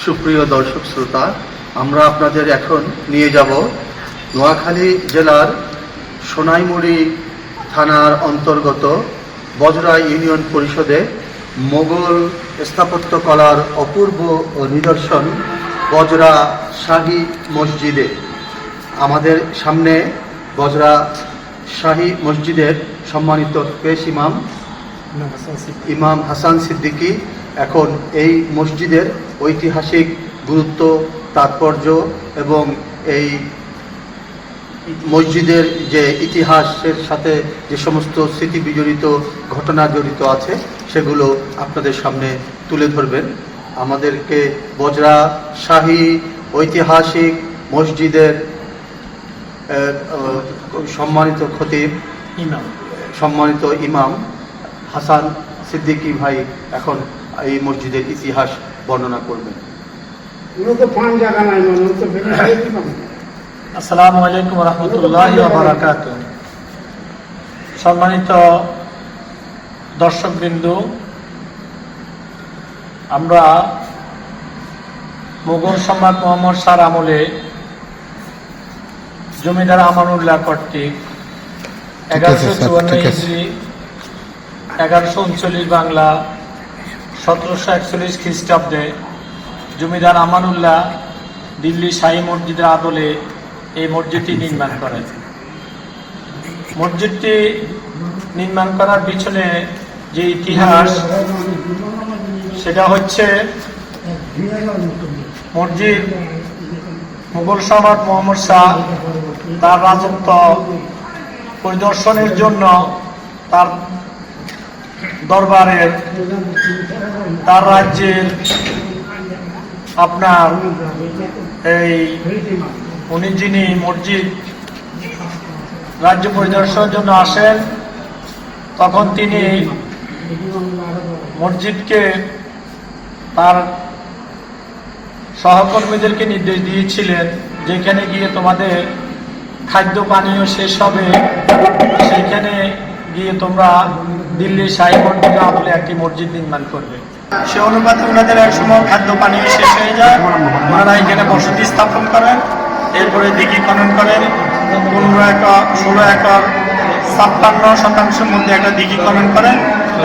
সুপ্রিয় দর্শক শ্রোতা, আমরা আপনাদের এখন নিয়ে যাব নোয়াখালী জেলার সোনাইমুড়ি থানার অন্তর্গত বজরা ইউনিয়ন পরিষদে মোগল স্থাপত্য কলার অপূর্ব নিদর্শন বজরা শাহী মসজিদে। আমাদের সামনে বজরা শাহী মসজিদের সম্মানিত পেশ ইমাম হাসান সিদ্দিকী এখন এই মসজিদের ঐতিহাসিক গুরুত্ব, তাৎপর্য এবং এই মসজিদের যে ইতিহাসের সাথে যে সমস্ত স্মৃতি বিজড়িত ঘটনা জড়িত আছে সেগুলো আপনাদের সামনে তুলে ধরবেন। আমাদেরকে বজরা শাহী ঐতিহাসিক মসজিদের সম্মানিত খতিব, সম্মানিত ইমাম হাসান সিদ্দিকী ভাই এখন এই মসজিদের ইতিহাস বর্ণনা করবেন। আসসালামু আলাইকুম ওয়া রাহমাতুল্লাহি ওয়া বারাকাতুহু। সম্মানিত দর্শকবৃন্দ, আমরা মুঘল সম্রাট মোহাম্মদ শাহর আমলে জমিদার আমানুল্লাহ কর্তৃক 1154 হিজরি 1139 বাংলা 1741 খ্রিস্টাব্দে জমিদার আমানুল্লাহ দিল্লি শাহী মসজিদের আদলে এই মসজিদটি নির্মাণ করেন। মসজিদটি নির্মাণ করার পিছনে যে ইতিহাস, সেটা হচ্ছে মসজিদ মুঘল সম্রাট মোহাম্মদ শাহ তার রাজত্ব পরিদর্শনের জন্য তার দরবারের, তার রাজ্যের আপনার এই উনি যিনি মসজিদ রাজ্য পরিদর্শনের জন্য আসেন, তখন তিনি মসজিদকে তার সহকর্মীদেরকে নির্দেশ দিয়েছিলেন, যেখানে গিয়ে তোমাদের খাদ্য পানীয় শেষ হবে সেখানে গিয়ে তোমরা দিল্লি শাহী মসজিদের আদলে একটি মসজিদ নির্মাণ করবে। সে অনুপাতে ওনাদের এক সময় খাদ্য পানীয় শেষ হয়ে যায়, ওনারা এখানে বসতি স্থাপন করেন। এরপরে দিঘি খনন করেন, 15 একর 16 একর 56% মধ্যে একটা দিঘি খনন করেন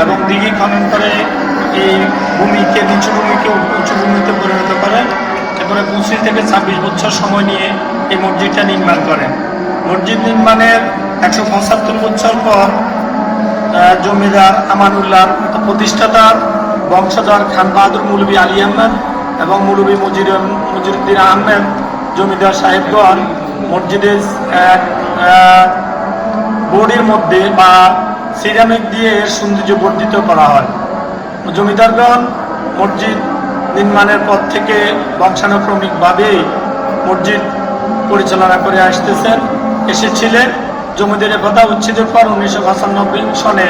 এবং দিঘি খনন করে এই ভূমিকে নিচু ভূমিকে উঁচু ভূমিতে পরিণত করেন। এরপরে 25 থেকে 26 বছর সময় নিয়ে এই মসজিদটা নির্মাণ করেন। মসজিদ নির্মাণের 175 বছর পর জমিদার আমানুল্লাহর প্রতিষ্ঠাতার বংশধর খান বাহাদুর মৌলভী আলী আহমেদ এবং মৌলভী মজিরুদ্দিন আহমেদ জমিদার সাহেবগণ মসজিদের বোর্ডের মধ্যে বা সিরামিক দিয়ে এর সৌন্দর্য বর্ধিত করা হয়। জমিদারগণ মসজিদ নির্মাণের পর থেকে বংশানুক্রমিকভাবেই মসজিদ পরিচালনা করে এসেছিলেন। জমিদারের কথা উচ্ছেদের পর 1995 সনে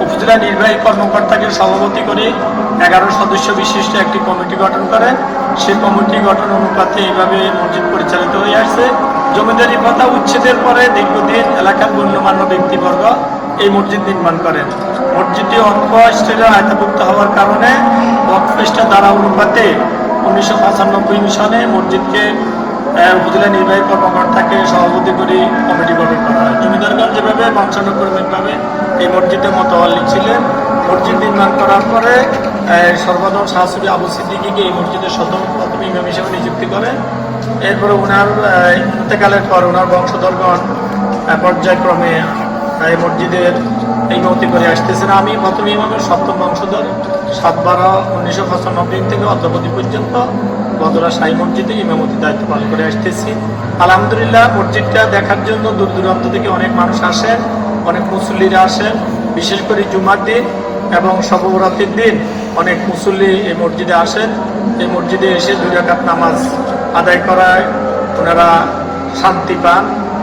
উপজেলা নির্বাহী কর্মকর্তাকে সভাপতি করে 11 সদস্য বিশিষ্ট একটি কমিটি গঠন করেন। সেই কমিটি গঠন অনুপাতে এইভাবে মসজিদ পরিচালিত হয়ে আসছে। জমিদারি প্রথা উচ্ছেদের পরে দীর্ঘদিন এলাকার গণ্যমান্য ব্যক্তিবর্গ এই মসজিদ নির্মাণ করেন। মসজিদটি অক্ষ স্টেটের আয়তাভুক্ত হওয়ার কারণে বক্সপেস্টের ধারা অনুপাতে 1995 সনে মসজিদকে উপজেলা নির্বাহী কর্মকর্তাকে সভাপতি করে কমিটি গঠন করা হয়। জমিদারগণ যেভাবে বংশানুক্রমিকভাবে এই মসজিদের মতোয়াল্লি ছিলেন, মসজিদ নির্মাণ করার পরে সর্বদম শাহসুফি আবু সিদ্দিকীকে এই মসজিদের প্রথম ইমাম হিসেবে নিযুক্তি করেন। এরপরে ওনার ইন্তেকালের পর ওনার বংশধরগণ পর্যায়ক্রমে এই মসজিদের ইমামতি করে আসতেছেন। আমি প্রথম ইমামের 7ম বংশধর, 7/12/1995 থেকে অদ্যাবধি পর্যন্ত বজরা শাহী মসজিদে ইমামতির দায়িত্ব পালন করে আসতেছি। আলহামদুলিল্লাহ, মসজিদটা দেখার জন্য দূর দূরান্ত থেকে অনেক মানুষ আসেন, অনেক মুসল্লিরা আসেন। বিশেষ করে জুমার দিন এবং শবে বরাতের দিন অনেক মুসল্লি এই মসজিদে আসেন। এই মসজিদে এসে 2 রাকাত নামাজ আদায় করায় ওনারা শান্তি পান।